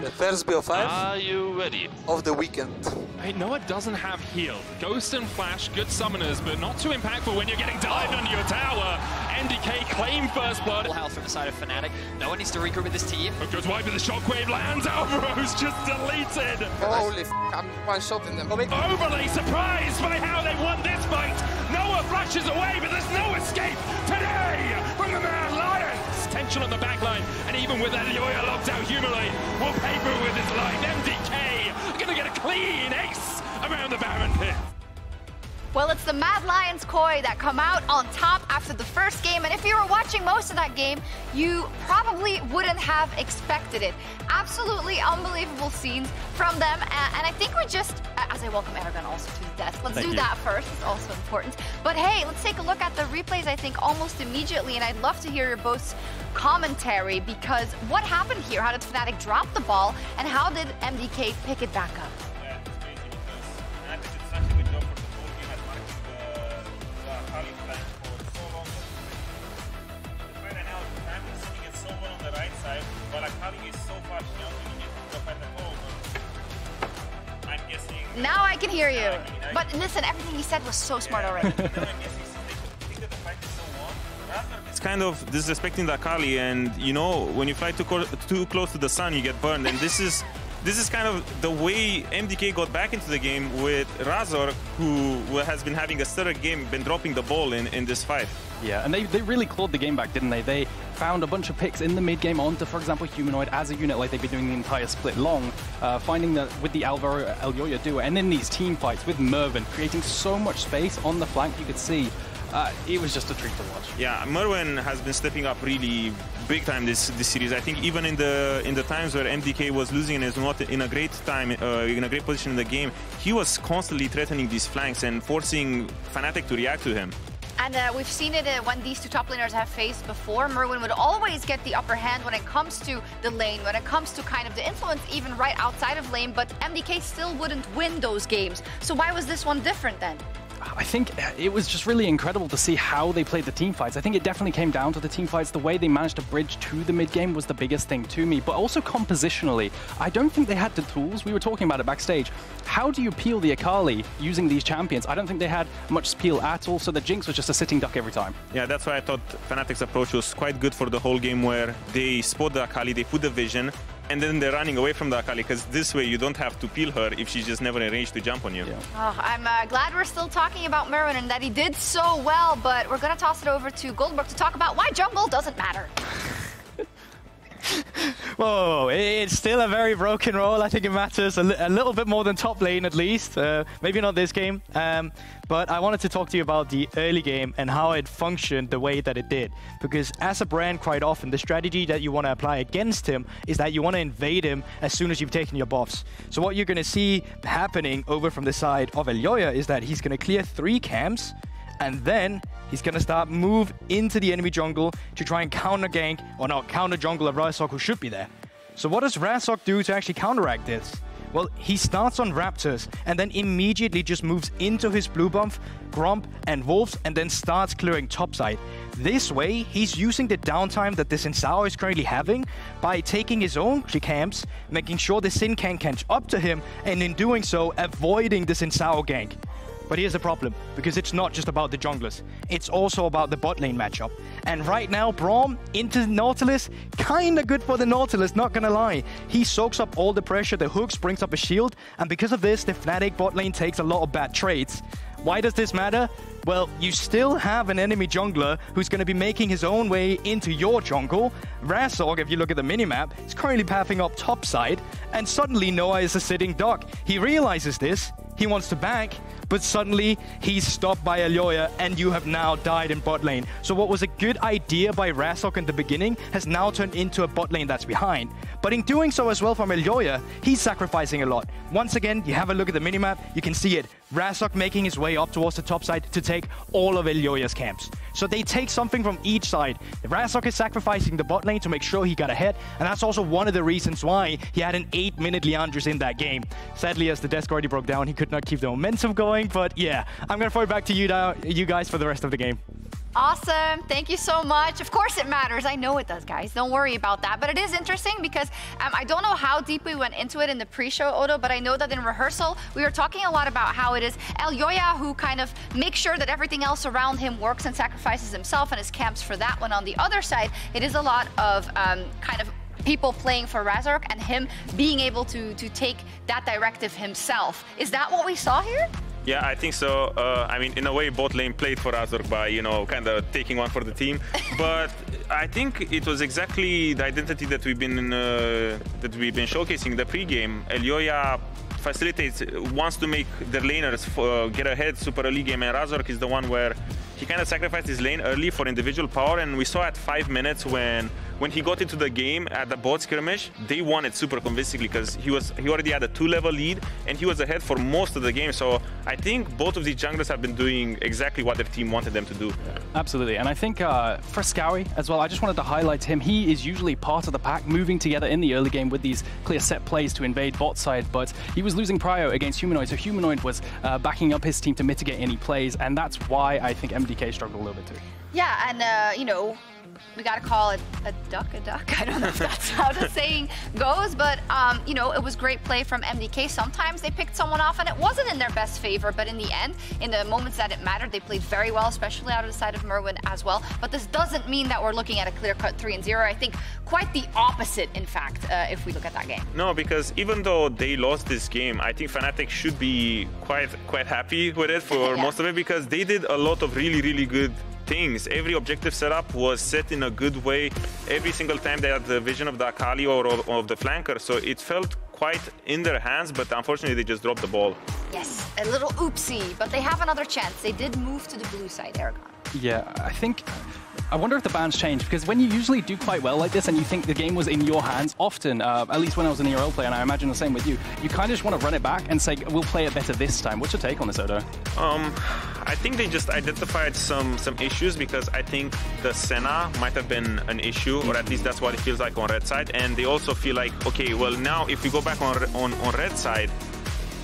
The first BO5 Are you ready? of the weekend. Hey, Noah doesn't have heal. Ghost and Flash, good summoners, but not too impactful when you're getting dived under your tower. MDK claim first blood. Full health from the side of Fnatic. No one needs to regroup with this team. But goes wide with the shockwave, lands. Alvaro's just deleted. Holy f***, I'm one-shotting them. Overly surprised by how they won this fight. Noah flashes away, but there's no escape today from the Mad Lions. Tension on the back line, and even with Elyoya locked out, Humanoid will pay for it with his life. MDK gonna get a clean ace around the Baron pit. Well, it's the Mad Lions Koi that come out on top after the first game, and if you were watching most of that game, you probably wouldn't have expected it. Absolutely unbelievable scenes from them, and I think we just, as I welcome Aragon also to his death, let's do that first, it's also important. But hey, let's take a look at the replays, I think, almost immediately, and I'd love to hear your both commentary, because what happened here? How did Fnatic drop the ball, and how did MDK pick it back up? Now I can hear you. But listen, everything he said was so smart already. It's kind of disrespecting the Akali, and you know, when you fly too close to the sun, you get burned. And this is kind of the way MDK got back into the game with Razork, who has been having a stellar game, been dropping the ball in this fight. Yeah, and they really clawed the game back, didn't they? They found a bunch of picks in the mid-game onto, for example, Humanoid as a unit like they've been doing the entire split long, finding that with the Alvaro Elyoya duo, and in these team fights with Myrwn, creating so much space on the flank, you could see it was just a treat to watch. Yeah, Myrwn has been stepping up really big time this series. I think even in the times where MDK was losing and is not in a great time, in a great position in the game, he was constantly threatening these flanks and forcing Fnatic to react to him. And we've seen it when these two top laners have faced before. Myrwn would always get the upper hand when it comes to the lane, when it comes to kind of the influence even right outside of lane, but MDK still wouldn't win those games. So why was this one different then? I think it was just really incredible to see how they played the team fights. I think it definitely came down to the team fights. The way they managed to bridge to the mid-game was the biggest thing to me, but also compositionally. I don't think they had the tools. We were talking about it backstage. How do you peel the Akali using these champions? I don't think they had much peel at all, so the Jinx was just a sitting duck every time. Yeah, that's why I thought Fnatic's approach was quite good for the whole game, where they spot the Akali, they put the vision, and then they're running away from the Akali, because this way you don't have to peel her if she's just never in range to jump on you. Yeah. Oh, I'm glad we're still talking about Myrwn and that he did so well, but we're going to toss it over to Guldborg to talk about why jungle doesn't matter. Whoa, it's still a very broken role. I think it matters a little bit more than top lane, at least. Maybe not this game. But I wanted to talk to you about the early game and how it functioned the way that it did. Because as a brand, quite often, the strategy that you want to apply against him is that you want to invade him as soon as you've taken your buffs. So what you're going to see happening over from the side of Elyoya is that he's going to clear 3 camps, and then he's going to start move into the enemy jungle to try and counter gank, or not, counter jungle of Razork, who should be there. So what does Razork do to actually counteract this? Well, he starts on Raptors and then immediately just moves into his blue buff, Gromp and Wolves, and then starts clearing topside. This way, he's using the downtime that the Xin Zhao is currently having by taking his own camps, making sure the Xin can't catch up to him, and in doing so, avoiding the Xin Zhao gank. But here's the problem, because it's not just about the junglers. It's also about the bot lane matchup. And right now, Braum into Nautilus, kinda good for the Nautilus, not gonna lie. He soaks up all the pressure, the hooks brings up a shield, and because of this, the Fnatic bot lane takes a lot of bad trades. Why does this matter? Well, you still have an enemy jungler who's going to be making his own way into your jungle. Razork, if you look at the minimap, is currently pathing up topside, and suddenly Noah is a sitting duck. He realizes this, he wants to back, but suddenly he's stopped by Elyoya, and you have now died in bot lane. So what was a good idea by Razork in the beginning has now turned into a bot lane that's behind. But in doing so as well from Elyoya, he's sacrificing a lot. Once again, you have a look at the minimap, you can see it. Razork making his way up towards the top side to take all of Elyoya's camps. So they take something from each side. Razork is sacrificing the bot lane to make sure he got ahead, and that's also one of the reasons why he had an 8-minute Leandris in that game. Sadly, as the desk already broke down, he could not keep the momentum going, but yeah, I'm gonna throw it back to you guys for the rest of the game. Awesome. Thank you so much. Of course it matters. I know it does, guys. Don't worry about that. But it is interesting because I don't know how deep we went into it in the pre-show, Odo, but I know that in rehearsal, we were talking a lot about how it is Elyoya who kind of makes sure that everything else around him works and sacrifices himself and his camps for that one. On the other side, it is a lot of kind of people playing for Razork and him being able to take that directive himself. Is that what we saw here? Yeah, I think so. I mean, in a way, bot lane played for Razork by, you know, kind of taking one for the team. But I think it was exactly the identity that we've been showcasing the pre-game. Elyoya facilitates, wants to make their laners get ahead super early game, and Razork is the one where he kind of sacrificed his lane early for individual power, and we saw at 5 minutes when he got into the game at the bot skirmish, they won it super convincingly because he already had a 2-level lead and he was ahead for most of the game. So I think both of these junglers have been doing exactly what their team wanted them to do. Absolutely, and I think Fresskowy as well, I just wanted to highlight him. He is usually part of the pack, moving together in the early game with these clear set plays to invade bot side, but he was losing prio against Humanoid, so Humanoid was backing up his team to mitigate any plays, and that's why I think MDK struggled a little bit too. Yeah, and you know, we gotta call it a duck. I don't know if that's how the saying goes, but you know, it was great play from MDK. Sometimes they picked someone off and it wasn't in their best favor, but in the end, in the moments that it mattered, they played very well, especially out of the side of Myrwn as well. But this doesn't mean that we're looking at a clear-cut 3-0. I think quite the opposite, in fact, if we look at that game. No, because even though they lost this game, I think Fnatic should be quite happy with it for most of it, because they did a lot of really good things. Every objective setup was set in a good way. Every single time they had the vision of the Akali or of the flanker, so it felt quite in their hands, but unfortunately they just dropped the ball. Yes, a little oopsie, but they have another chance. They did move to the blue side, Aragon. Yeah, I wonder if the bans changed, because when you usually do quite well like this and you think the game was in your hands, often, at least when I was an ERL player, and I imagine the same with you, you kind of just want to run it back and say, we'll play it better this time. What's your take on this, Odo? I think they just identified some issues, because I think the Senna might have been an issue, or at least that's what it feels like on red side, and they also feel like, okay, well now if we go back on red side,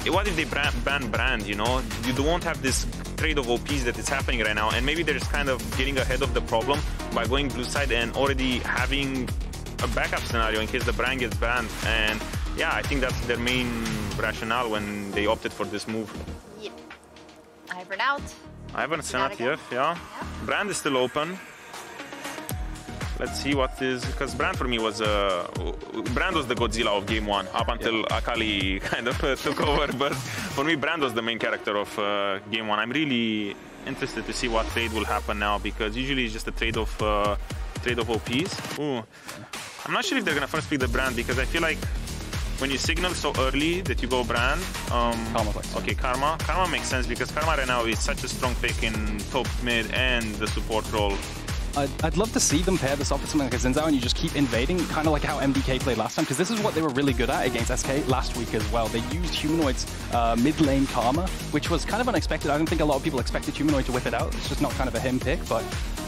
what if they ban Brand, you know? You won't have this trade of OPs that is happening right now, and maybe they're just kind of getting ahead of the problem by going blue side and already having a backup scenario in case the Brand gets banned. And yeah, I think that's their main rationale when they opted for this move. Yep. Ivern out. Ivern Senna TF, yeah. Brand is still open. Let's see what is, because Brand for me was Brand was the Godzilla of game one up until Akali kind of took over. But for me, Brand was the main character of game one. I'm really interested to see what trade will happen now, because usually it's just a trade of OPs. Ooh, I'm not sure if they're gonna first pick the Brand, because I feel like when you signal so early that you go Brand, okay, Karma makes sense, because Karma right now is such a strong pick in top mid and the support role. I'd love to see them pair this off with something like a Xin Zhao and you just keep invading, kind of like how MDK played last time, because this is what they were really good at against SK last week as well. They used Humanoid's mid lane Karma, which was kind of unexpected. I don't think a lot of people expected Humanoid to whip it out. It's just not kind of a him pick, but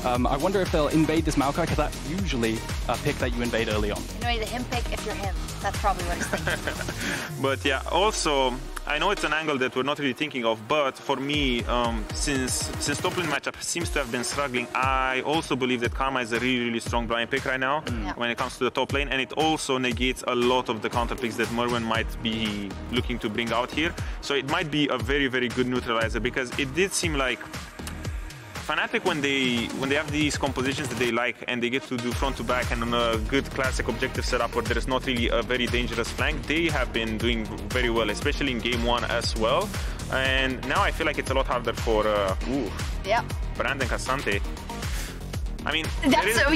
I wonder if they'll invade this Maokai, because that's usually a pick that you invade early on. You know, the him pick if you're him. That's probably what he's thinking. But yeah, also, I know it's an angle that we're not really thinking of, but for me, since top lane matchup seems to have been struggling, I also believe that Karma is a really strong blind pick right now when it comes to the top lane, and it also negates a lot of the counter picks that Myrwn might be looking to bring out here. So it might be a very good neutralizer, because it did seem like Fnatic, when they have these compositions that they like and they get to do front to back and on a good classic objective setup where there is not really a very dangerous flank, they have been doing very well, especially in game one as well. And now I feel like it's a lot harder for Brand and Cassante. I mean,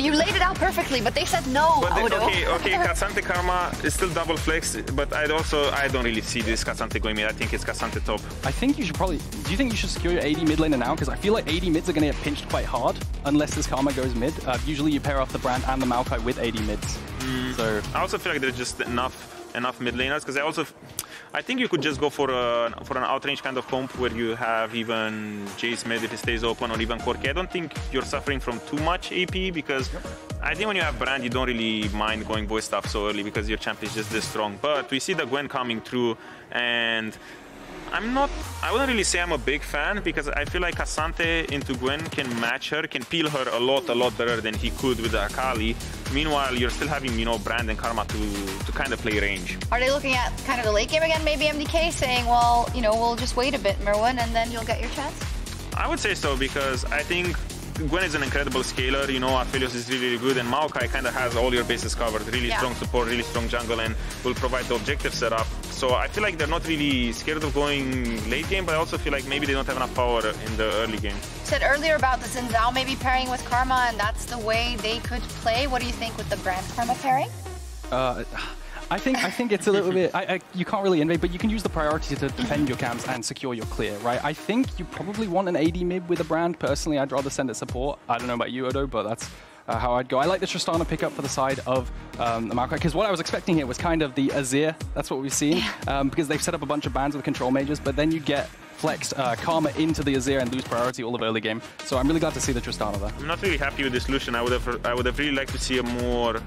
you laid it out perfectly, but they said no. But okay, Cassante Karma is still double flex, but I don't really see this Cassante going mid. I think it's Cassante top. I think you should probably, do you think you should secure your AD mid laner now? Because I feel like AD mids are going to get pinched quite hard unless this Karma goes mid. Usually you pair off the Brand and the Maokai with AD mids. So I also feel like there's just enough mid laners, because I think you could just go for an outrange kind of comp where you have even Jace mid if it stays open, or even Corki. I don't think you're suffering from too much AP, because I think when you have Brand, you don't really mind going voice stuff so early because your champ is just this strong. But we see the Gwen coming through, and I wouldn't really say I'm a big fan because I feel like Asante into Gwen can match her, can peel her a lot better than he could with the Akali. Meanwhile, you're still having, you know, Brand and Karma to kind of play range. Are they looking at kind of the late game again, maybe MDK, saying, well, you know, we'll just wait a bit, Myrwn, and then you'll get your chance? I would say so because I think Gwen is an incredible scaler, you know, Aphelios is really good, and Maokai kind of has all your bases covered. Really strong support, really strong jungle, and will provide the objective setup. So I feel like they're not really scared of going late game, but I also feel like maybe they don't have enough power in the early game. You said earlier about the Xin Zhao maybe pairing with Karma, and that's the way they could play. What do you think with the Brand Karma pairing? I think it's a little bit. You can't really innovate, but you can use the priority to defend your camps and secure your clear, right? I think you probably want an AD mid with a Brand. Personally, I'd rather send it support. I don't know about you, Odo, but that's how I'd go. I like the Tristana pickup for the side of the Maokai, because what I was expecting here was kind of the Azir. That's what we've seen, because they've set up a bunch of bans with control mages, but then you get flex Karma into the Azir and lose priority all of early game. So I'm really glad to see the Tristana there. I'm not really happy with this Lucian. I would have really liked to see a more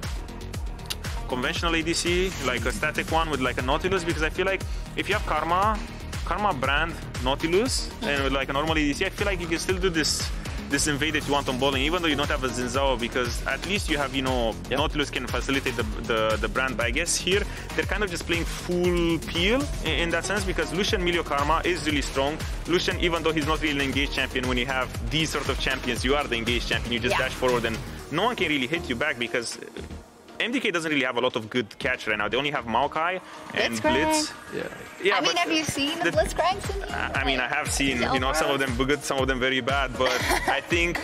conventional ADC, like a static one with like a Nautilus, because I feel like if you have Karma, Brand, Nautilus, and with like a normal ADC, I feel like you can still do this invade that you want on bowling, even though you don't have a Xin Zhao, because at least you have, you know, Nautilus can facilitate the Brand. But I guess here, they're kind of just playing full peel in that sense, because Lucian Milio Karma is really strong. Lucian, even though he's not really an engaged champion, when you have these sort of champions, you are the engaged champion, you just dash forward and no one can really hit you back, because MDK doesn't really have a lot of good catch right now. They only have Maokai and Blitz. I mean, have you seen the Bliztcranks in here? I mean, I have seen, you know, some of them good, some of them very bad, but I think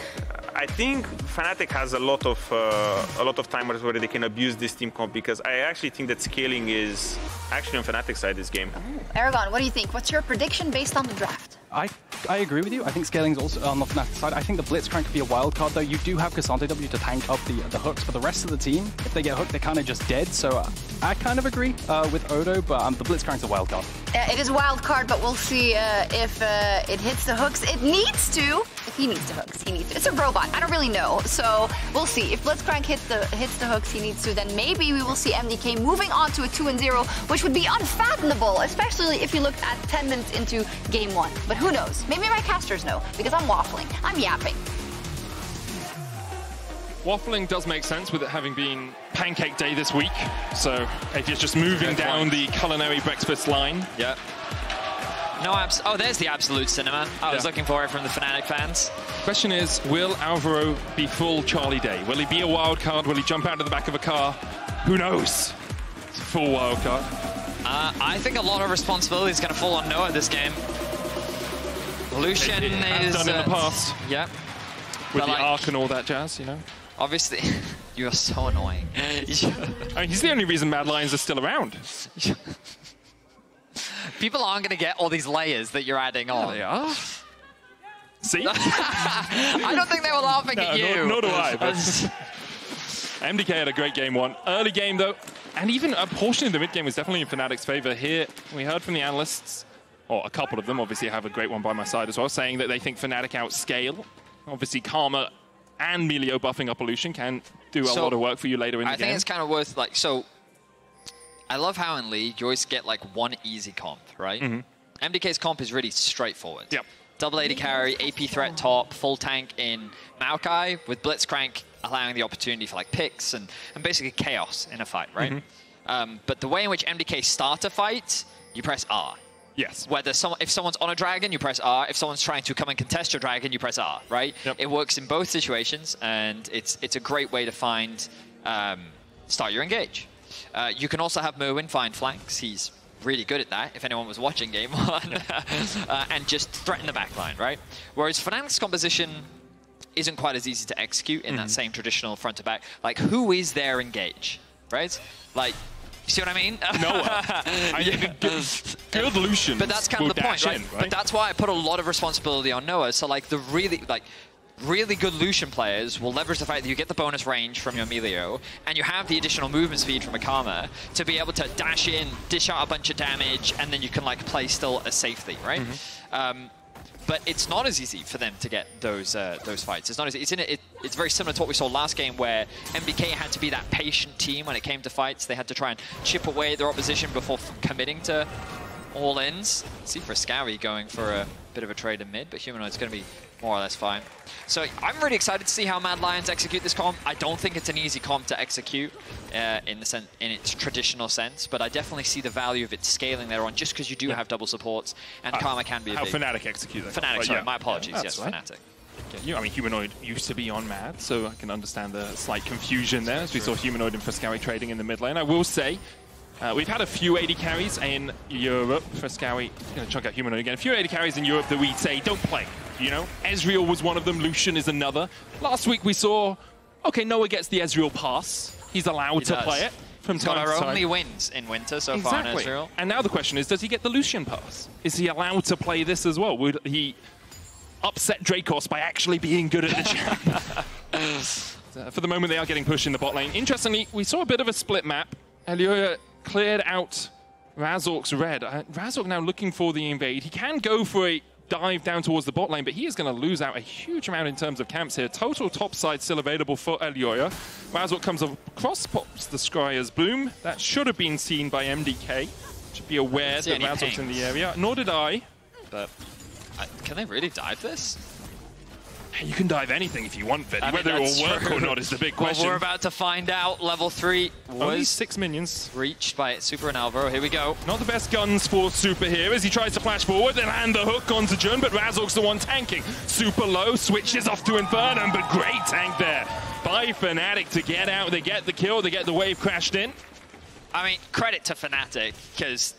Fnatic has a lot of timers where they can abuse this team comp, because I actually think that scaling is actually on Fnatic's side this game. Aragon, what do you think? What's your prediction based on the draft? I agree with you. I think scaling is also on the Fnatic side. I think the Bliztcrank could be a wild card, though. You do have Cassante W to tank up the hooks, but the rest of the team, if they get hooked, they're kind of just dead. So I kind of agree with Odo, but the Blitzcrank's a wild card. It is a wild card, but we'll see if it hits the hooks. It needs to. If he needs to hooks, he needs to. It's a robot. I don't really know. So we'll see. If Bliztcrank hits the hooks he needs to, then maybe we will see MDK moving on to a 2-0, which would be unfathomable, especially if you looked at 10 minutes into game 1. But who knows? Maybe my casters know, because I'm waffling. I'm yapping. Waffling does make sense with it having been Pancake Day this week. So if you're just moving down the culinary breakfast line. Yeah. No abs. Oh, there's the absolute cinema. I was looking for it from the Fnatic fans. Question is, will Alvaro be full Charlie Day? Will he be a wild card? Will he jump out of the back of a car? Who knows? It's a full wild card. I think a lot of responsibility is going to fall on Noah this game. Lucian is done in the past. Yeah. With the arc and all that jazz, you know. Obviously, you are so annoying. I mean, he's the only reason Mad Lions are still around. People aren't going to get all these layers that you're adding on. Yeah, they are. See? I don't think they were laughing at you. Nor do I. But MDK had a great game 1. Early game, though, and even a portion of the mid game was definitely in Fnatic's favor. Here, we heard from the analysts, or a couple of them, obviously I have a great one by my side as well, saying that they think Fnatic outscale. Obviously, Karma and Milio buffing up Lucian can do a lot of work for you later in the game. I think it's kind of worth, like, so I love how in League you always get like one easy comp, right? MDK's comp is really straightforward. Yep. Double AD carry, AP threat top, full tank in Maokai, with Bliztcrank allowing the opportunity for like picks and basically chaos in a fight, right? But the way in which MDK start a fight, you press R. Yes. Whether if someone's on a dragon, you press R. If someone's trying to come and contest your dragon, you press R, right? Yep. It works in both situations, and it's a great way to find start your engage. You can also have Myrwn find flanks. He's really good at that, if anyone was watching game 1. And just threaten the backline, right? Whereas Fnatic's composition isn't quite as easy to execute in that same traditional front to back. Like, who is their engage, right? Like, you see what I mean? Noah. Good Lucian. But that's kind of the point, right? But that's why I put a lot of responsibility on Noah. So, like, the really good Lucian players will leverage the fact that you get the bonus range from your Milio, and you have the additional movement speed from a Karma to be able to dash in, dish out a bunch of damage, and then you can like play still as safely, right? But it's not as easy for them to get those fights. It's not as it's very similar to what we saw last game, where MDK had to be that patient team when it came to fights. They had to try and chip away their opposition before committing to all-ins. See Fresskowy going for a bit of a trade in mid, but Humanoid's going to be more or less fine. So I'm really excited to see how Mad Lions execute this comp. I don't think it's an easy comp to execute in its traditional sense, but I definitely see the value of it scaling there on just because you do have double supports, and Karma can be a big... How Fnatic execute that. Fnatic, sorry, my apologies, yes, right. Fnatic. Yeah, I mean, Humanoid used to be on Mad, so I can understand the slight confusion there as we saw Humanoid and Fresskowy trading in the mid lane. I will say, we've had a few AD carries in Europe. Fresskowy going to chunk out Humanoid again. A few AD carries in Europe that we say don't play. You know, Ezreal was one of them. Lucian is another. Last week we saw, okay, Noah gets the Ezreal pass. He's allowed to play it from time to time. Got our only wins in Winter so far in Ezreal. And now the question is, does he get the Lucian pass? Is he allowed to play this as well? Would he upset Dracos by actually being good at the champ? For the moment, they are getting pushed in the bot lane. Interestingly, we saw a bit of a split map. Elyoya cleared out Razork's red. Razork now looking for the invade. He can go for a dive down towards the bot lane, but he is going to lose out a huge amount in terms of camps here. Total top side still available for Elyoya. Razork comes across, pops the Scryer's boom. That should have been seen by MDK. Should be aware that Razork's in the area. Nor did I, but... Can they really dive this? You can dive anything if you want, Vedi. Whether it will work or not is the big question. Well, we're about to find out. Level 3 was only 6 minions reached by Supa and Alvaro. Here we go. Not the best guns for Supa here as he tries to flash forward, then hand the hook onto Jun, but Razork's the one tanking. Supa low, switches off to Infernum, but great tank there by Fnatic to get out. They get the kill, they get the wave crashed in. I mean, credit to Fnatic, because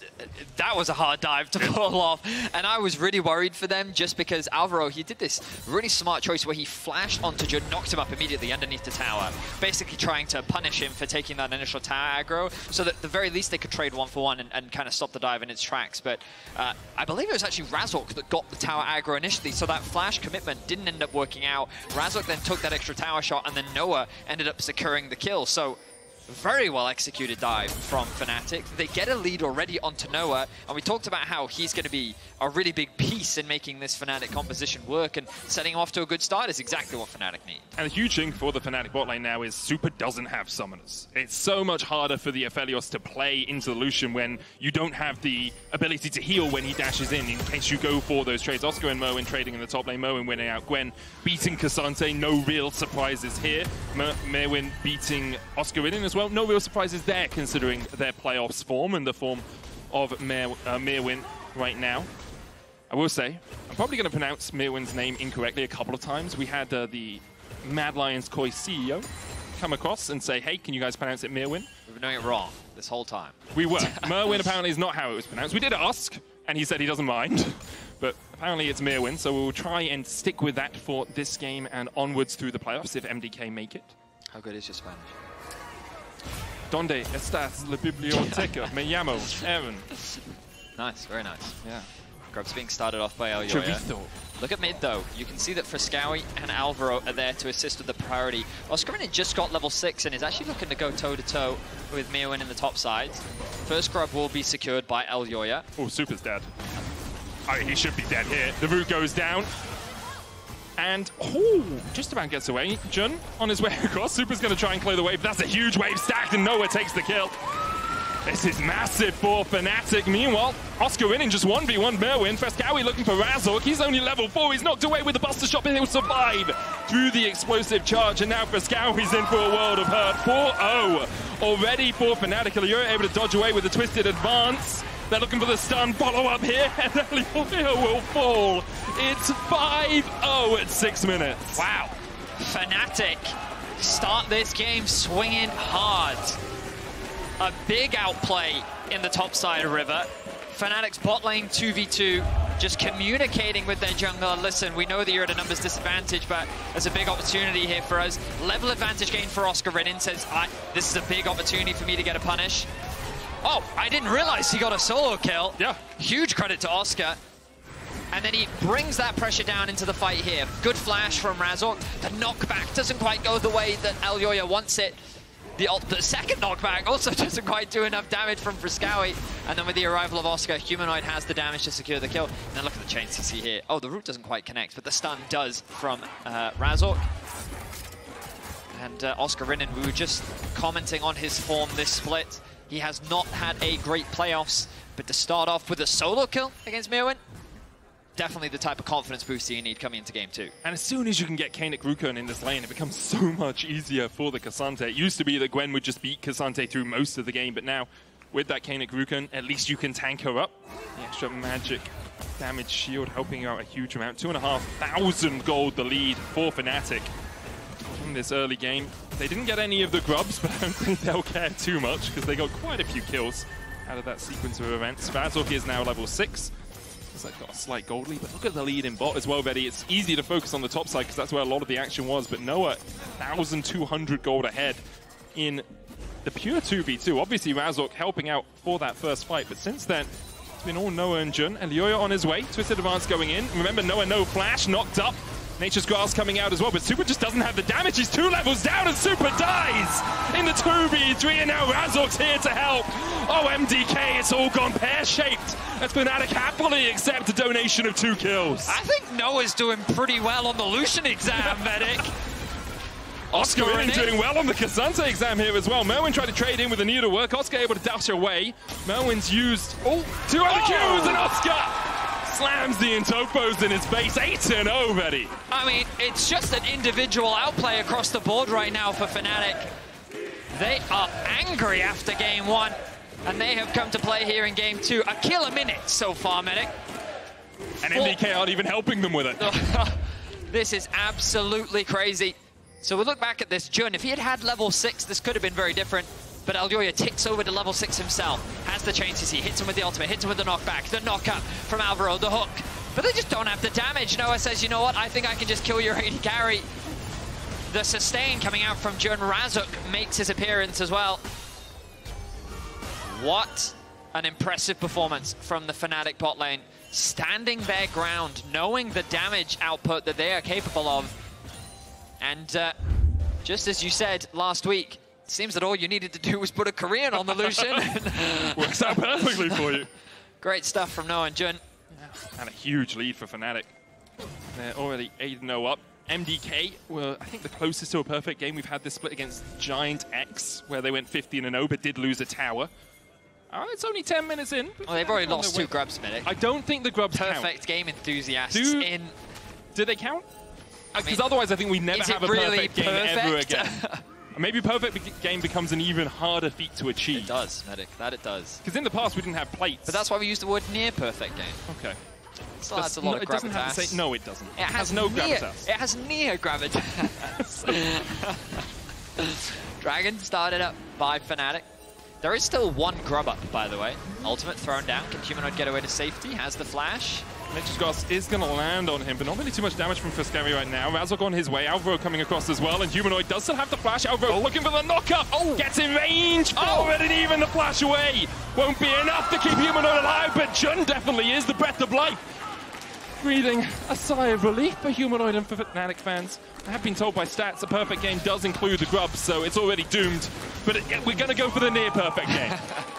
that was a hard dive to pull off. And I was really worried for them just because Alvaro, he did this really smart choice where he flashed onto Jun, knocked him up immediately underneath the tower, basically trying to punish him for taking that initial tower aggro, so that at the very least they could trade 1-for-1 and kind of stop the dive in its tracks. But I believe it was actually Razork that got the tower aggro initially, so that flash commitment didn't end up working out. Razork then took that extra tower shot, and then Noah ended up securing the kill. So very well executed dive from Fnatic. They get a lead already onto Noah, and we talked about how he's going to be a really big piece in making this Fnatic composition work, and setting him off to a good start is exactly what Fnatic need. And the huge thing for the Fnatic bot lane now is Supa doesn't have summoners. It's so much harder for the Aphelios to play into the Lucian when you don't have the ability to heal when he dashes in case you go for those trades. Oscar and Myrwn trading in the top lane, Myrwn winning out Gwen, beating Cassante, no real surprises here. Myrwn beating Oscarinin as well. No real surprises there considering their playoffs form and the form of Myrwn right now. I will say, I'm probably going to pronounce Myrwn's name incorrectly a couple of times. We had the Mad Lions Koi CEO come across and say, hey, can you guys pronounce it Myrwn? We've been doing it wrong this whole time. We were. Myrwn apparently is not how it was pronounced. We did ask, and he said he doesn't mind. But apparently it's Myrwn, so we'll try and stick with that for this game and onwards through the playoffs if MDK make it. How good is your Spanish? Donde estás la biblioteca? Me llamo Aaron. Nice, very nice. Yeah. Grub's being started off by Elyoya. Chavito. Look at mid though. You can see that Fresskowy and Alvaro are there to assist with the priority. Oscarinin just got level 6 and is actually looking to go toe-to-toe with Myrwn in the top sides. First grub will be secured by Elyoya. Oh, Supa's dead. Oh, he should be dead here. The root goes down. And, oh, just about gets away. Jun on his way across. Supa's going to try and clear the wave. That's a huge wave stacked, and Noah takes the kill. This is massive for Fnatic. Meanwhile, Oscarinin just 1v1 Myrwn. Fresskowy looking for Razork. He's only level 4. He's knocked away with the Buster Shot, but he'll survive through the explosive charge. And now Fresskowy's in for a world of hurt. 4-0 already for Fnatic. Elyoya able to dodge away with a twisted advance. They're looking for the stun follow-up here, and Elyoya will fall. It's 5-0 at 6 minutes. Wow. Fnatic start this game swinging hard. A big outplay in the top side of River. Fnatic's bot lane 2v2, just communicating with their jungler. Listen, we know that you're at a numbers disadvantage, but there's a big opportunity here for us. Level advantage gain for Oscarinin. Says, this is a big opportunity for me to get a punish. Oh, I didn't realize he got a solo kill. Yeah. Huge credit to Oscar. And then he brings that pressure down into the fight here. Good flash from Razork. The knockback doesn't quite go the way that Elyoya wants it. The second knockback also doesn't quite do enough damage from Fresskowy. And then with the arrival of Oscar, Humanoid has the damage to secure the kill. And then look at the chain CC here. Oh, the root doesn't quite connect, but the stun does from Razork. And Oscarinin, we were just commenting on his form this split. He has not had a great playoffs, but to start off with a solo kill against Myrwn, definitely the type of confidence booster you need coming into game 2. And as soon as you can get Kainic Rukon in this lane, it becomes so much easier for the K'Sante. It used to be that Gwen would just beat K'Sante through most of the game, but now with that Kainic Rukon, at least you can tank her up. The extra magic damage shield helping you out a huge amount. 2,500 gold the lead for Fnatic in this early game. They didn't get any of the grubs, but I don't think they'll care too much because they got quite a few kills out of that sequence of events. Razork is now level 6. They've got a slight gold lead, but look at the lead in bot as well, Vedi. It's easy to focus on the top side because that's where a lot of the action was, but Noah, 1,200 gold ahead in the pure 2v2. Obviously, Razork helping out for that first fight, but since then, it's been all Noah and Jun. Elyoya on his way, Twisted Advance going in. Remember, Noah no flash, knocked up. Nature's Grass coming out as well, but Supa just doesn't have the damage. He's 2 levels down, and Supa dies in the 2v3, and now Razork's here to help. Oh, MDK, it's all gone pear-shaped. As Fnatic happily accept a donation of 2 kills. I think Noah's doing pretty well on the Lucian exam, Medic. Oscarinin doing well on the K'Sante exam here as well. Myrwn tried to trade in with the Neo to work. Oscar able to dash away. Myrwn's used 2 other Qs, and Oscar slams the Intopos in his face. 8-0, Vedi. I mean, it's just an individual outplay across the board right now for Fnatic. They are angry after game 1, and they have come to play here in game 2. A kill a minute so far, Medic. And MDK aren't even helping them with it. This is absolutely crazy. So we look back at this, Jun, if he had had level 6, this could have been very different. But Elyoya ticks over to level 6 himself, has the chain CC, hits him with the ultimate, hits him with the knockback, the knockup from Alvaro, the hook. But they just don't have the damage. Noah says, you know what, I think I can just kill your AD carry. The sustain coming out from Jun. Razork makes his appearance as well. What an impressive performance from the Fnatic bot lane. Standing their ground, knowing the damage output that they are capable of. And just as you said last week, it seems that all you needed to do was put a Korean on the Lucian. Works out perfectly for you. Great stuff from Noah and Jun. And a huge lead for Fnatic. They're already 8-0 up. MDK were, I think, the closest to a perfect game. We've had this split against Giant X, where they went 15-0, but did lose a tower. It's only 10 minutes in. Well, they've already lost 2 grubs, Medic. I don't think the grubs count. Perfect game enthusiasts do they count? Because otherwise I think we never have a perfect game ever again. Maybe perfect game becomes an even harder feat to achieve. It does, Medic. That it does. Because in the past we didn't have plates. But that's why we use the word near perfect game. Okay. So that's a lot of gravitas. It doesn't have to say, no, it doesn't. It has no gravitas. It has near gravitas. Dragon started up by Fnatic. There is still 1 grub up, by the way. Ultimate thrown down. Can Humanoid get away to safety? Has the flash. Nature's Grass is going to land on him, but not really too much damage from Fresskowy right now. Razork on his way. Alvaro coming across as well, and Humanoid does still have the flash. Alvaro looking for the knockup. Gets in range for it, and even the flash away won't be enough to keep Humanoid alive, but Jun definitely is the breath of life. Breathing a sigh of relief for Humanoid and for Fnatic fans. I have been told by stats a perfect game does include the grubs, so it's already doomed. But we're going to go for the near-perfect game.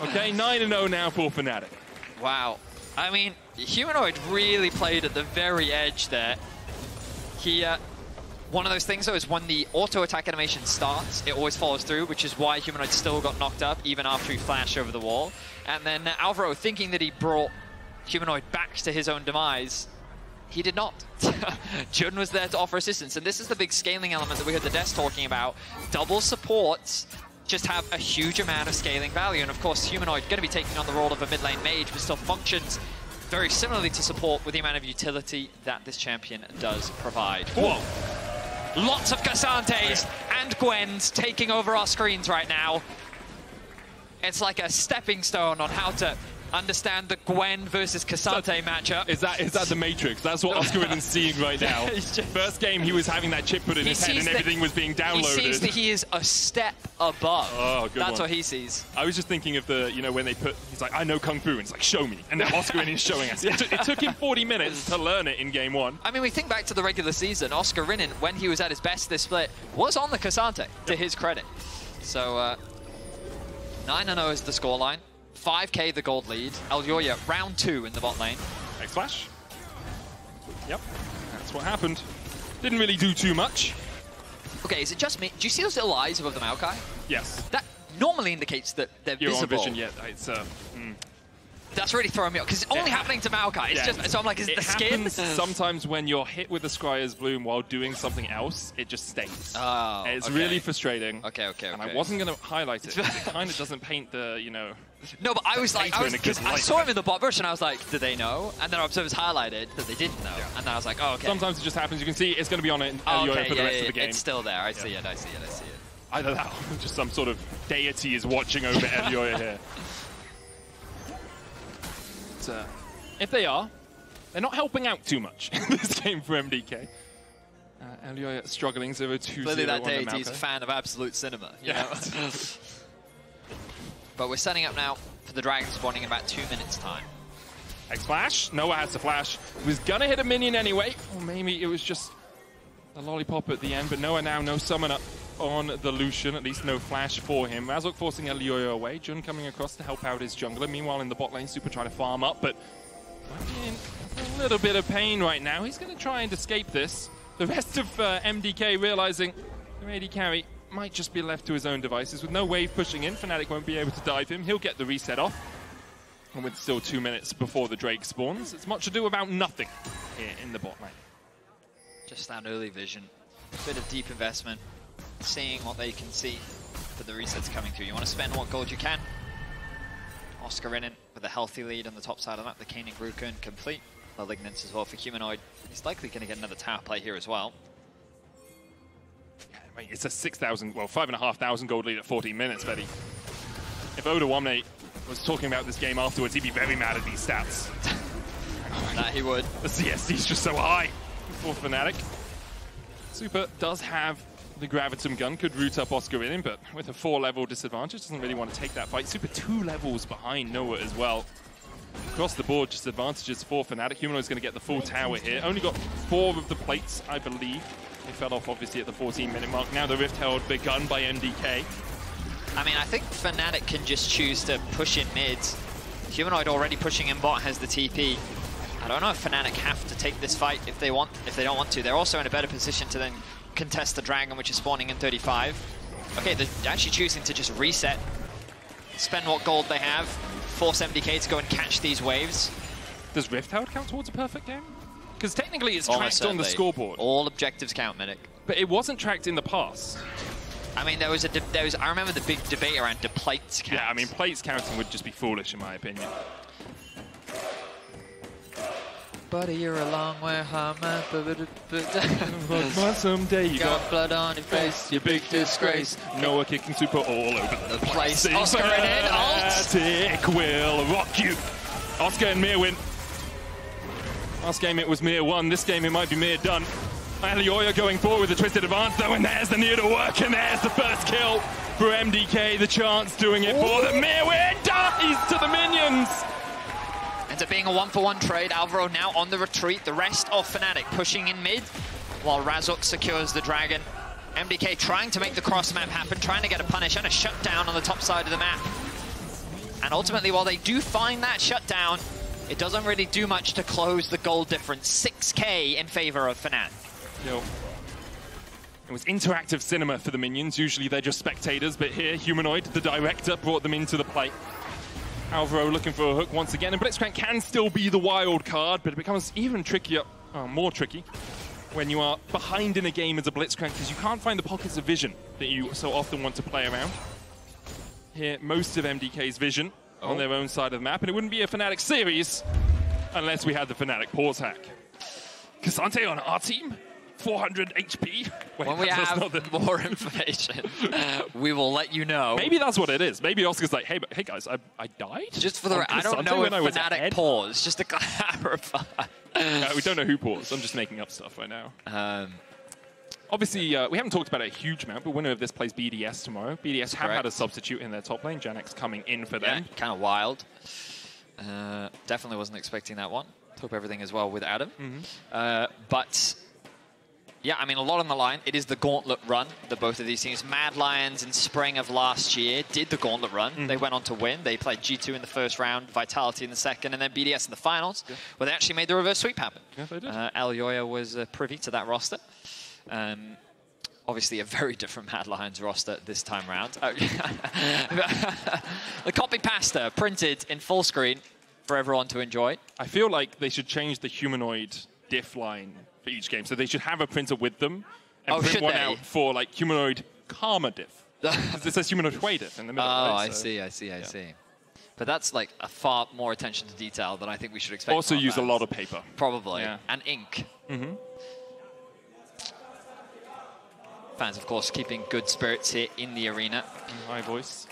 Okay, 9-0 now for Fnatic. Wow. I mean, Humanoid really played at the very edge there. He, one of those things, though, is when the auto-attack animation starts, it always follows through, which is why Humanoid still got knocked up, even after he flashed over the wall. And then Alvaro, thinking that he brought Humanoid back to his own demise, he did not. Jun was there to offer assistance, and this is the big scaling element that we heard the Des talking about. Double supports just have a huge amount of scaling value, and of course Humanoid going to be taking on the role of a mid lane mage, but still functions very similarly to support with the amount of utility that this champion does provide. Whoa! Lots of K'Santes and Gwens taking over our screens right now. It's like a stepping stone on how to understand the Gwen versus K'Sante matchup. Is that the Matrix? That's what Oscarin's seeing right now. First game, he was having that chip put in his head and everything was being downloaded. He sees that he is a step above. Oh, good That's what he sees. I was just thinking of the, when they put, he's like, I know Kung Fu, and it's like, show me. And then Oscarin is showing us. It took him 40 minutes to learn it in game 1. I mean, we think back to the regular season, Oscarinin, when he was at his best this split, was on the K'Sante, to his credit. So, 9-0 is the scoreline. 5k the gold lead. Elyoya, round 2 in the bot lane. X-Flash. Yep, that's what happened. Didn't really do too much. Okay, is it just me? Do you see those little eyes above the Maokai? Yes. That normally indicates that they're You're visible. on vision yet. It's That's really throwing me off, because it's only happening to Maokai. It's just, so I'm like, is it the skin? Sometimes when you're hit with the Scryer's Bloom while doing something else, it just stays. Oh, it's really frustrating. Okay. And I wasn't going to highlight it. It kind of doesn't paint the, you know... No, but I was like, I saw him in the bot version, I was like, did they know? And then our observers highlighted that they didn't know. Yeah. And then I was like, oh, okay. Sometimes it just happens. You can see it's going to be on it Elyoya for the rest of the game. It's still there. I see it. Either that or just some sort of deity is watching over Elyoya here. If they are, they're not helping out too much in this game for MDK. Elyoya struggling 0-2-0. Clearly that deity is a fan of absolute cinema. You know? But we're setting up now for the dragon spawning in about 2 minutes' time. X-Flash. Noah has to flash. He was going to hit a minion anyway. Or maybe it was just a lollipop at the end. But Noah now, no summon up on the Lucian, at least no flash for him. Razork forcing Elyoya away. Jun coming across to help out his jungler. Meanwhile, in the bot lane, Supa trying to farm up, but in a little bit of pain right now. He's going to try and escape this. The rest of MDK realizing the AD carry might just be left to his own devices. With no wave pushing in, Fnatic won't be able to dive him. He'll get the reset off. And with still 2 minutes before the Drake spawns, it's much ado about nothing here in the bot lane. Just that early vision. A bit of deep investment. Seeing what they can see for the resets coming through. You want to spend what gold you can. Oscarinin with a healthy lead on the top side of the map. The Caning Rukun complete. Malignance as well for Humanoid. He's likely going to get another tower play here as well. Yeah, it's a 6,000, well, 5,500 gold lead at 14 minutes, Betty. If Odoamne was talking about this game afterwards, he'd be very mad at these stats. That he would. The CSD's just so high for Fnatic. Supa does have the Gravitum gun, could root up Oscarinin, but with a 4-level disadvantage, doesn't really want to take that fight. Supa 2 levels behind Noah as well. Across the board, just advantages for Fnatic. Humanoid's going to get the full tower here. Only got 4 of the plates, I believe. They fell off, obviously, at the 14-minute mark. Now the Rift Herald begun by MDK. I mean, I think Fnatic can just choose to push in mids. Humanoid already pushing in bot has the TP. I don't know if Fnatic have to take this fight if they don't want to. They're also in a better position to then contest the dragon, which is spawning in 35. Okay, they're actually choosing to just reset, spend what gold they have, force MDK to go and catch these waves. Does Rift Herald count towards a perfect game? Because technically it's tracked on the scoreboard. All objectives count, Medic. But it wasn't tracked in the past. I mean, I remember the big debate around do plates count. Yeah, I mean, plates counting would just be foolish in my opinion. Buddy, you're a long way home. Someday you got blood on your face, you big disgrace. Noah kicking Supa all over the place. Oscarinin, Fnatic will rock you. Oscar and Myrwn. Last game it was Myrwn, this game it might be done. Elyoya going forward with the twisted advance though, and there's the needle work, and there's the first kill for MDK. The chance doing it for the Myrwn dies to the minions. Ends up being a 1-for-1 trade. Alvaro now on the retreat. The rest of Fnatic pushing in mid, while Razork secures the dragon. MDK trying to make the cross map happen, trying to get a punish and a shutdown on the top side of the map. And ultimately, while they do find that shutdown, it doesn't really do much to close the gold difference. 6k in favor of Fnatic. Yo. It was interactive cinema for the minions. Usually they're just spectators, but here Humanoid, the director, brought them into the play. Alvaro looking for a hook once again, and Bliztcrank can still be the wild card, but it becomes even trickier, more tricky, when you are behind in a game as a Bliztcrank, because you can't find the pockets of vision that you so often want to play around. Here, most of MDK's vision on their own side of the map, and it wouldn't be a Fnatic series unless we had the Fnatic pause hack. Cassante on our team, 400 HP. Wait, when we have more information, we will let you know. Maybe that's what it is. Maybe Oscar's like, hey guys, I died? Just for the I don't know if Fnatic paused, just to clarify. We don't know who paused. I'm just making up stuff right now. Obviously, we haven't talked about it a huge amount, but winner of this plays BDS tomorrow. BDS have had a substitute in their top lane. Janex coming in for them. Yeah, kind of wild. Definitely wasn't expecting that one. Hope everything is well with Adam. But yeah, I mean, a lot on the line. It is the gauntlet run that both of these teams, Mad Lions in spring of last year, did the gauntlet run. They went on to win. They played G2 in the first round, Vitality in the second, and then BDS in the finals, where they actually made the reverse sweep happen. Yeah, they did. Elyoya was privy to that roster. Obviously a very different Mad Lions roster this time around. The copy pasta printed in full screen for everyone to enjoy. I feel like they should change the Humanoid diff line for each game. So they should have a printer with them and print one out for like Humanoid Karma diff. It says Humanoid Hui diff in the middle. Oh, right? I see. But that's like a far more attention to detail than I think we should expect. Also use a lot of paper. Probably. And ink. Fans, of course, keeping good spirits here in the arena. High voice.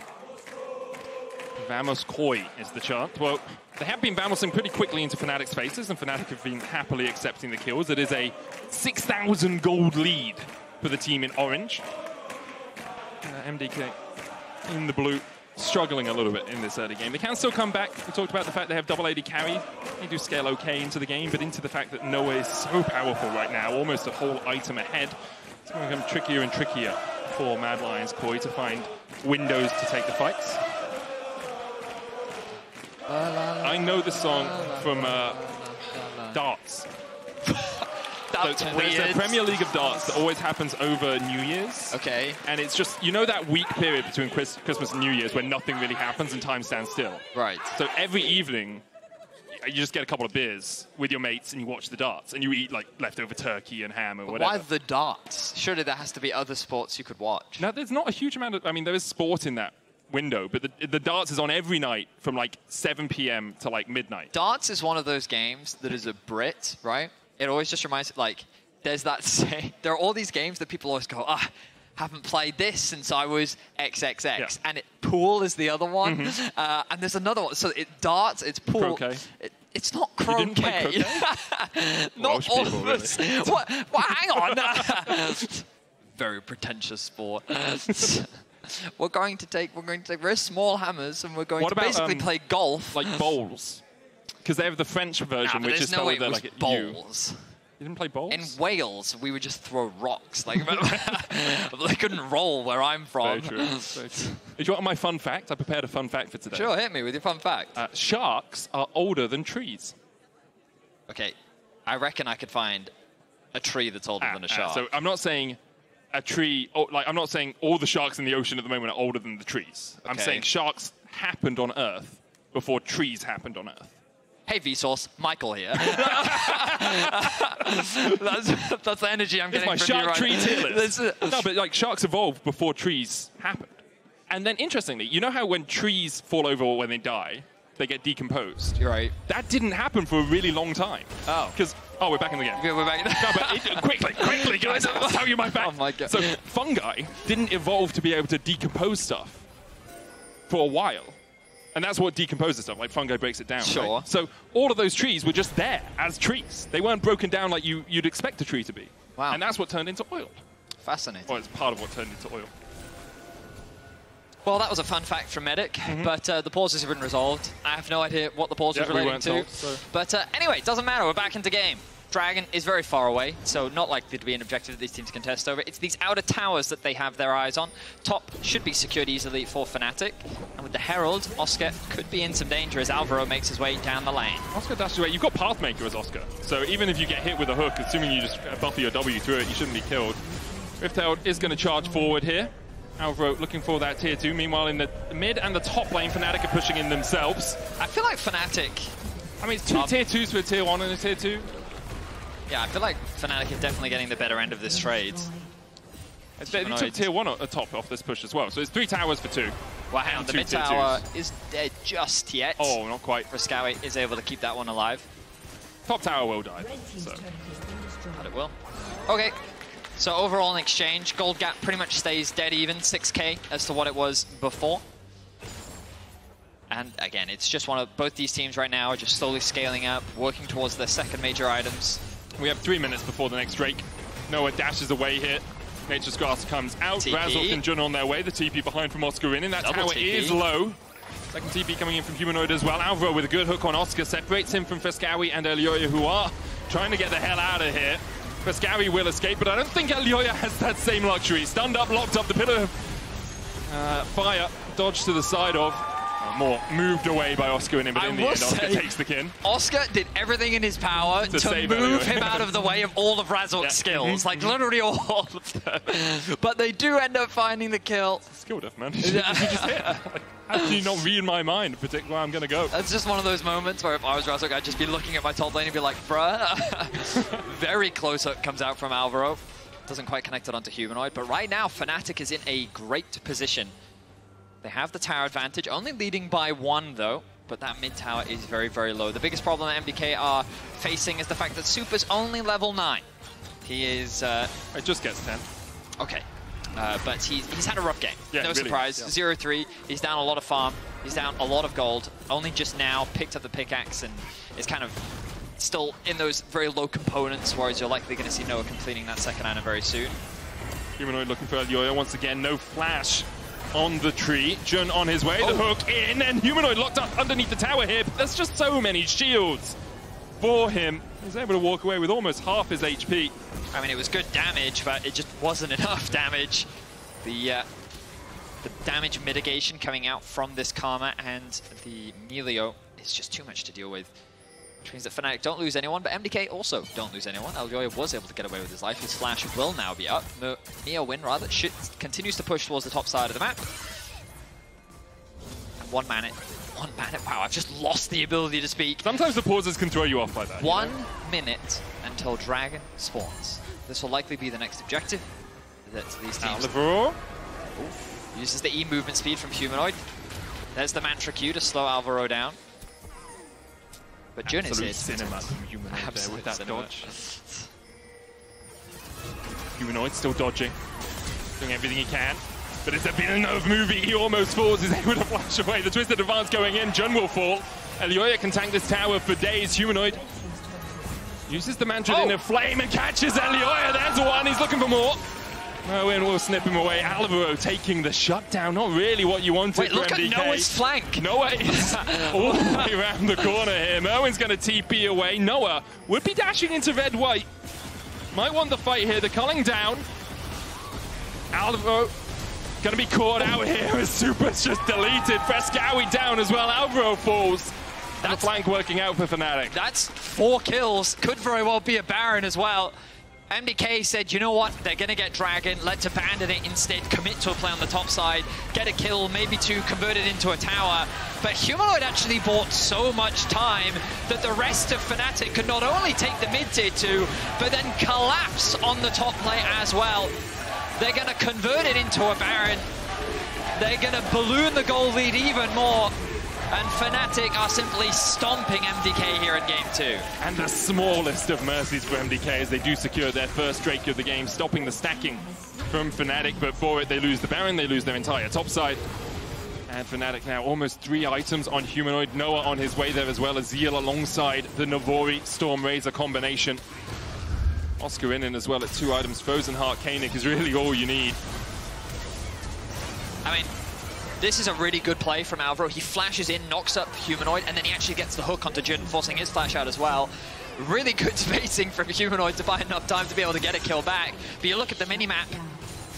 Vamos Koi is the chant. Well, they have been vamousing pretty quickly into Fnatic's faces, and Fnatic have been happily accepting the kills. It is a 6,000 gold lead for the team in orange. MDK in the blue, struggling a little bit in this early game. They can still come back. We talked about the fact they have double AD carry. They do scale okay into the game, but into the fact that Noah is so powerful right now, almost a whole item ahead. It's going to become trickier and trickier for Mad Lions Koi to find windows to take the fights. I know this song from darts. That's weird. There's a Premier League of darts that always happens over New Year's. Okay. And it's just, you know that week period between Christmas and New Year's where nothing really happens and time stands still? Right. So every evening, you just get a couple of beers with your mates and you watch the darts and you eat like leftover turkey and ham or whatever. Why the darts? Surely there has to be other sports you could watch. No, there's not a huge amount of, I mean, there is sport in that window, but the darts is on every night from like 7 p.m. to like midnight. Darts is one of those games that is a Brit, right? It always just reminds me, like, there's that say, there are all these games that people always go, haven't played this since I was XXX. Yeah. And pool is the other one. And there's another one. So darts, it's pool. Croquet. It's not croquet. Not all of us. Really. What? Hang on. Very pretentious sport. We're going to take very small hammers and we're going to basically play golf. Like bowls. Because they have the French version, which is no way spelled like bowls. You didn't play bowls? In Wales, we would just throw rocks. Like they couldn't roll where I'm from. Very true. Very true. Do you want my fun fact? I prepared a fun fact for today. Sure, hit me with your fun fact. Sharks are older than trees. Okay, I reckon I could find a tree that's older than a shark. So I'm not saying a tree, I'm not saying all the sharks in the ocean at the moment are older than the trees. Okay. I'm saying sharks happened on Earth before trees happened on Earth. Hey Vsauce, Michael here. That's the energy I'm getting from you right now. It's my shark tree tier list. No, but like sharks evolved before trees happened. And then interestingly, you know how when trees fall over or when they die, they get decomposed? You're right. That didn't happen for a really long time. Oh. Because, we're back in the game. Yeah, we're back in the game. No, but quickly, guys, I'll tell you my fact. Oh my God. So fungi didn't evolve to be able to decompose stuff for a while. And that's what decomposes stuff, like fungi breaks it down. Sure. Right? So all of those trees were just there as trees. They weren't broken down like you'd expect a tree to be. Wow. And that's what turned into oil. Fascinating. Well, it's part of what turned into oil. Well, that was a fun fact from Medic, but the pauses have been resolved. I have no idea what the pause was relating to. Told, so. But anyway, it doesn't matter. We're back into game. Dragon is very far away, so not likely to be an objective that these teams can test over. It's these outer towers that they have their eyes on. Top should be secured easily for Fnatic. And with the Herald, Oscar could be in some danger as Alvaro makes his way down the lane. Oscar dashes away. You've got Pathmaker as Oscar. So even if you get hit with a hook, assuming you just buffer your W through it, you shouldn't be killed. Riftherald is going to charge forward here. Alvaro looking for that tier 2. Meanwhile, in the mid and the top lane, Fnatic are pushing in themselves. I feel like Fnatic... I mean, it's two tier 2s for a tier 1 and a tier 2. Yeah, I feel like Fnatic is definitely getting the better end of this trade. They took tier 1 atop off this push as well. So it's 3 towers for 2. Well, hang on, the mid tower is dead just yet. Oh, not quite. Fresskowy is able to keep that one alive. Top tower will die, so. But it will. Okay, so overall in exchange, gold gap pretty much stays dead even, 6k as to what it was before. And again, it's just one of both these teams right now are just slowly scaling up, working towards their second major items. We have 3 minutes before the next Drake. Noah dashes away here. Nature's Grasp comes out. Razork and Jun on their way. The TP behind from Oscarinin. That tower is low. Second TP coming in from Humanoid as well. Alvaro with a good hook on Oscar separates him from Fresskowy and Elyoya, who are trying to get the hell out of here. Fresskowy will escape, but I don't think Elyoya has that same luxury. Stunned up, locked up, the pillar of fire dodged to the side of. more moved away by Oscarinin, but in the end, Oscar takes the kin. Oscar did everything in his power to move him out of the way of all of Razork's skills, like literally all of them. But they do end up finding the kill. Skill diff, man. You just hit. How do you not read my mind, predict where I'm going to go? That's just one of those moments where if I was Razork, I'd just be looking at my top lane and be like, bruh. Very close up comes out from Alvaro. Doesn't quite connect it onto Humanoid, but right now Fnatic is in a great position. They have the tower advantage, only leading by 1 though, but that mid tower is very, very low. The biggest problem that MDK are facing is the fact that Supa's only level 9. He is... it just gets 10. Okay. But he's had a rough game. Yeah, no really, surprise. yeah. 0-3. He's down a lot of farm. He's down a lot of gold. Only just now picked up the pickaxe and is kind of still in those very low components, whereas you're likely going to see Noah completing that second item very soon. Humanoid looking for Elyoya once again. No flash on the tree. Jun on his way. The hook in, and Humanoid locked up underneath the tower here. But there's just so many shields for him. He's able to walk away with almost half his HP. I mean, it was good damage, but it just wasn't enough damage. The damage mitigation coming out from this Karma and the Milio is just too much to deal with. Which means that Fnatic don't lose anyone, but MDK also don't lose anyone. Elyoya was able to get away with his life. His flash will now be up. Win rather continues to push towards the top side of the map. And 1 minute. 1 minute. Wow, I've just lost the ability to speak. Sometimes the pauses can throw you off by that. 1 minute until Dragon spawns. This will likely be the next objective that these teams... Alvaro uses the E movement speed from Humanoid. There's the Mantra Q to slow Alvaro down. But Jun is here. Cinema from Humanoid there with that cinema. dodge. Humanoid still dodging, doing everything he can. But it's a Villeneuve movie. He almost falls. He's able to flash away. The Twisted Advance going in. Jun will fall. Elyoya can tank this tower for days. Humanoid uses the Mantra in a flame and catches Elyoya. There's one. He's looking for more. Myrwn will snip him away. Alvaro taking the shutdown. Not really what you wanted for look MDK. at Noah's flank. Noah is all the way around the corner here. Myrwn's going to TP away. Noah would be dashing into red-white. Might want the fight here. They're culling down. Alvaro going to be caught out here as Supa's just deleted. Fresskowy down as well. Alvaro falls. And the flank working out for Fnatic. That's 4 kills. Could very well be a Baron as well. MDK said, you know what, they're going to get Dragon, let's abandon it instead, commit to a play on the top side, get a kill, maybe 2, convert it into a tower. But Humanoid actually bought so much time that the rest of Fnatic could not only take the mid tier 2, but then collapse on the top play as well. They're going to convert it into a Baron. They're going to balloon the goal lead even more. And Fnatic are simply stomping MDK here in Game 2. And the smallest of mercies for MDK as they do secure their first Drake of the game, stopping the stacking from Fnatic. But for it, they lose the Baron, they lose their entire top side. And Fnatic now almost 3 items on Humanoid. Noah on his way there as well as Zeal alongside the Navori Storm Razor combination. Oscarinin as well at 2 items. Frozen Heart Kanik is really all you need. I mean, this is a really good play from Alvaro. He flashes in, knocks up Humanoid, and then he actually gets the hook onto Jun, forcing his flash out as well. Really good spacing from Humanoid to buy enough time to be able to get a kill back. But you look at the minimap,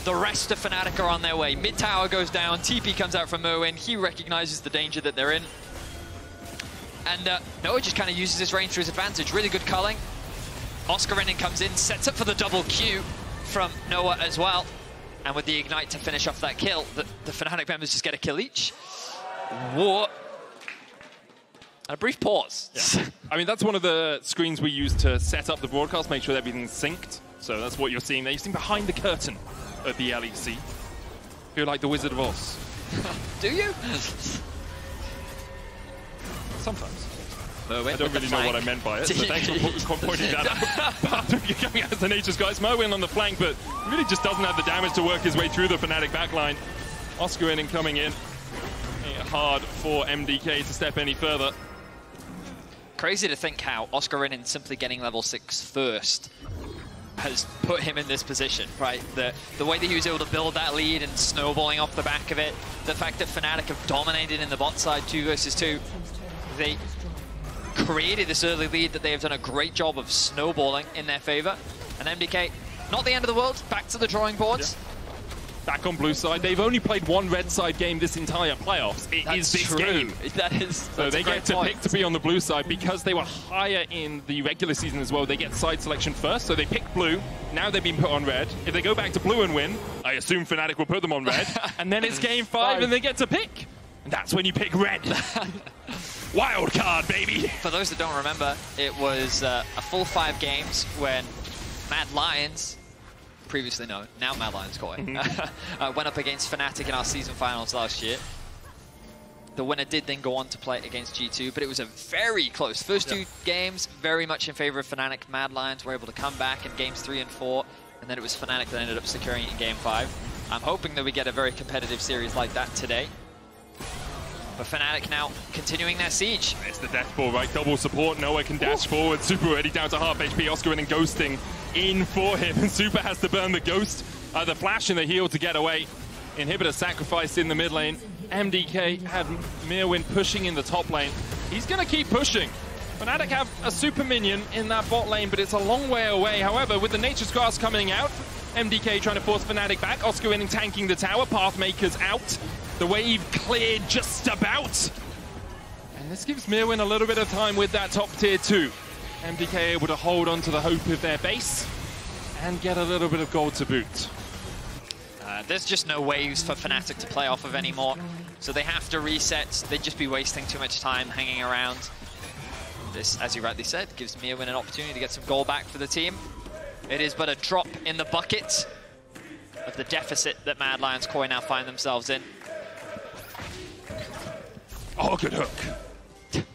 the rest of Fnatic are on their way. Mid tower goes down, TP comes out from Myrwn. He recognizes the danger that they're in. And Noah just kind of uses his range to his advantage. Really good culling. Oscarinin comes in, sets up for the double Q from Noah as well. And with the Ignite to finish off that kill, the Fnatic members just get a kill each. Whoa. And a brief pause. Yeah. I mean, that's one of the screens we use to set up the broadcast, make sure everything's synced. So that's what you're seeing there. You're seeing behind the curtain of the LEC. Feel like the Wizard of Oz. Do you? Sometimes. Myrwn I don't really know what I meant by it, so thanks for pointing that out. You're coming out as the Nature's Guys. Myrwn on the flank, but really just doesn't have the damage to work his way through the Fnatic backline. Oscarinin coming in. Hard for MDK to step any further. Crazy to think how Oscarinin simply getting level 6 first has put him in this position, right? The way that he was able to build that lead and snowballing off the back of it, the fact that Fnatic have dominated in the bot side 2 versus 2, they created this early lead that they have done a great job of snowballing in their favor. And MDK, not the end of the world, back to the drawing boards. back on blue side. They've only played one red side game this entire playoffs. It is this game. That is. So they get to pick to be on the blue side because they were higher in the regular season as well. They get side selection first, so they pick blue. Now they've been put on red. If they go back to blue and win, I assume Fnatic will put them on red. And then it's game 5 and they get to pick. And that's when you pick red. Wild card, baby. For those that don't remember, it was a full 5 games when Mad Lions, previously known, now Mad Lions Koi, went up against Fnatic in our season finals last year. The winner did then go on to play against G2, but it was a very close. First 2 games, very much in favor of Fnatic. Mad Lions were able to come back in games 3 and 4, and then it was Fnatic that ended up securing it in game 5. I'm hoping that we get a very competitive series like that today. But Fnatic now continuing their siege. It's the death ball, right? Double support. Noah can dash forward. Supa already down to half HP. Oscarinin ghosting in for him. And Supa has to burn the ghost, the flash and the heal to get away. Inhibitor sacrificed in the mid lane. MDK had Myrwn pushing in the top lane. He's going to keep pushing. Fnatic have a super minion in that bot lane, but it's a long way away. However, with the Nature's Grass coming out, MDK trying to force Fnatic back. Oscarinin tanking the tower. Pathmaker's out. The wave cleared just about. And this gives Myrwn a little bit of time with that top tier 2. MDK able to hold on to the hope of their base and get a little bit of gold to boot. There's just no waves for Fnatic to play off of anymore. So they have to reset. They'd just be wasting too much time hanging around. This, as you rightly said, gives Myrwn an opportunity to get some gold back for the team. It is but a drop in the bucket of the deficit that Mad Lions Koi now find themselves in. Oh, good hook.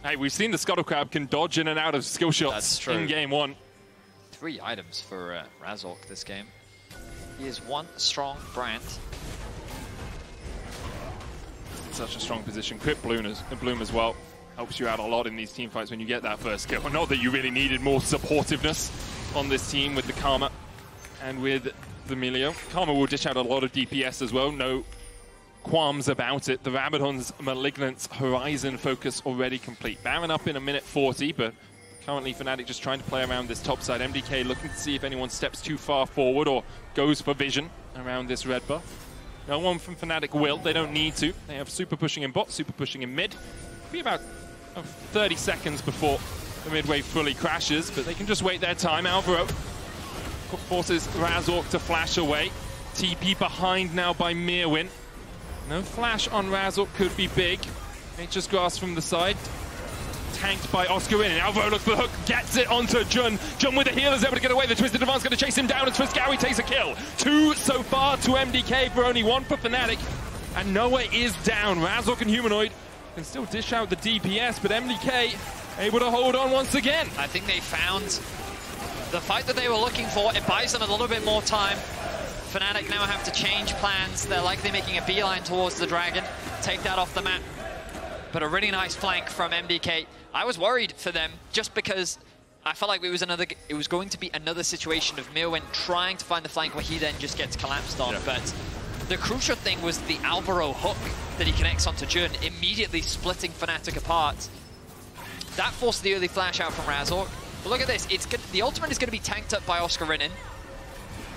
Hey, we've seen the Scuttle Crab can dodge in and out of skill shots in game 1. 3 items for Razork this game. He is one strong brand. Such a strong position. Crit Bloom as well. Helps you out a lot in these team fights when you get that first kill. Not that you really needed more supportiveness on this team with the Karma and with the Milio. Karma will dish out a lot of DPS as well. No qualms about it. The Rabadon's Malignant's Horizon focus already complete. Baron up in a minute 40, but currently Fnatic just trying to play around this top side. MDK looking to see if anyone steps too far forward or goes for vision around this red buff. No one from Fnatic will. They don't need to. They have Supa pushing in bot, Supa pushing in mid. Be about 30 seconds before the mid wave fully crashes, but they can just wait their time. Alvaro forces Razork to flash away. TP behind now by Myrwn. No flash on Razork could be big. Nature's Grass from the side. Tanked by Oscarinin. Alvaro looks for the hook, gets it onto Jun. Jun with the heal is able to get away. The Twisted Advance going to chase him down, and Fresskowy takes a kill. 2 so far to MDK for only 1 for Fnatic. And Noah is down. Razork and Humanoid can still dish out the DPS, but MDK able to hold on once again. I think they found the fight that they were looking for. It buys them a little bit more time. Fnatic now have to change plans. They're likely making a beeline towards the Dragon. Take that off the map. But a really nice flank from MDK. I was worried for them just because I felt like it was going to be another situation of Myrwn trying to find the flank where he then just gets collapsed on. Yeah. But the crucial thing was the Alvaro hook that he connects onto Jun, immediately splitting Fnatic apart. That forced the early flash out from Razork. But look at this, the ultimate is going to be tanked up by Oscarinin.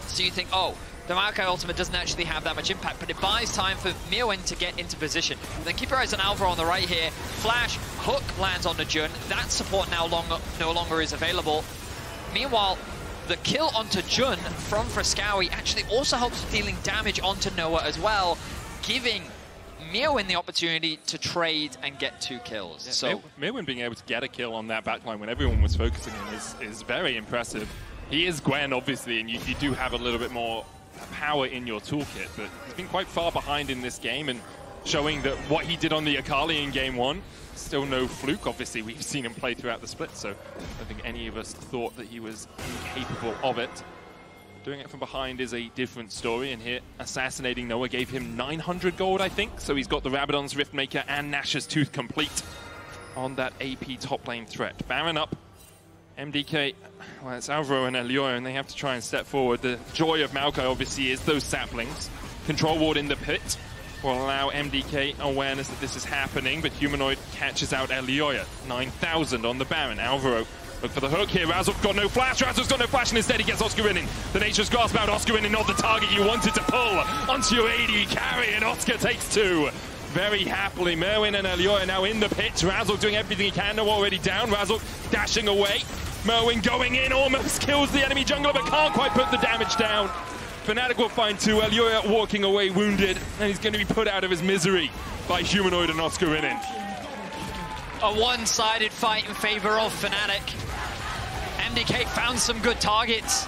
So you think, oh, the Maokai ultimate doesn't actually have that much impact, but it buys time for Myrwn to get into position. Then keep your eyes on Alvaro on the right here. Flash, hook lands on the Jun. That support now no longer is available. Meanwhile, the kill onto Jun from Fresskowy actually also helps with dealing damage onto Noah as well, giving Myrwn the opportunity to trade and get 2 kills. Yeah, so Myrwn being able to get a kill on that backline when everyone was focusing on is very impressive. He is Gwen, obviously, and you do have a little bit more power in your toolkit, but he's been quite far behind in this game and showing that what he did on the Akali in game 1, still no fluke. Obviously, we've seen him play throughout the split, so I don't think any of us thought that he was incapable of it. Doing it from behind is a different story, and here, assassinating Noah gave him 900 gold, I think, so he's got the Rabadon's Riftmaker and Nash's Tooth complete on that AP top lane threat. Baron up. MDK, well, it's Alvaro and Elyoya, and they have to try and step forward. The joy of Maokai, obviously, is those saplings. Control ward in the pit will allow MDK awareness that this is happening, but Humanoid catches out Elyoya. 9,000 on the Baron. Alvaro Look for the hook here. Razork got no flash. Razork's got no flash, and instead he gets Oscarinin. The Nature's Grasp out. Oscarinin, not the target you wanted to pull onto your AD carry, and Oscar takes 2. Very happily. Myrwn and Elyoya now in the pit. Razork doing everything he can. No already down. Razork dashing away. Myrwn going in, almost kills the enemy jungler, but can't quite put the damage down. Fnatic will find 2. Elyoya walking away wounded, and he's going to be put out of his misery by Humanoid and Oscarinin. A one-sided fight in favor of Fnatic. MDK found some good targets.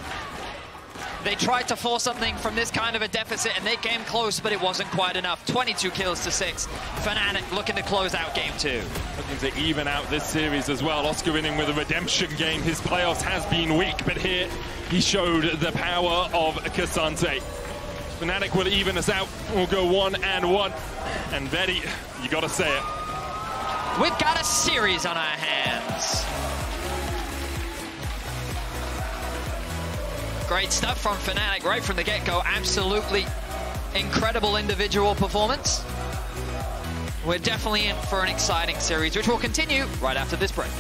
They tried to force something from this kind of a deficit, and they came close, but it wasn't quite enough. 22 kills to 6. Fnatic looking to close out game 2. Looking to even out this series as well. Oscarinin with a redemption game. His playoffs has been weak, but here he showed the power of Cassante. Fnatic will even us out. We'll go 1-1. And Vedi, you gotta say it. We've got a series on our hands. Great stuff from Fnatic right from the get-go. Absolutely incredible individual performance. We're definitely in for an exciting series, which will continue right after this break.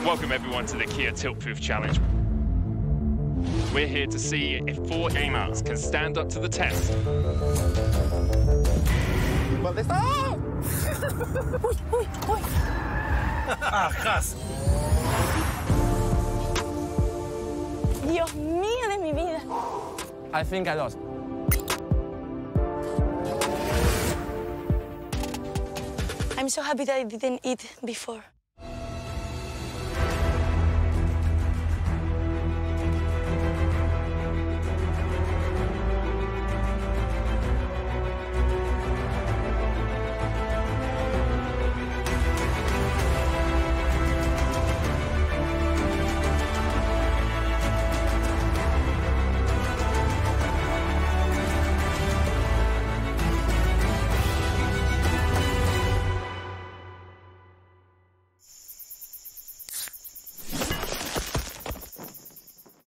Welcome everyone to the Kia Tilt-Proof Challenge. We're here to see if 4 gamers can stand up to the test. ¿Dónde está? Uy, uy, uy. Ajas. Dios mío de mi vida. I think I lost. I'm so happy that I didn't eat before.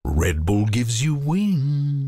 Red Bull gives you wings.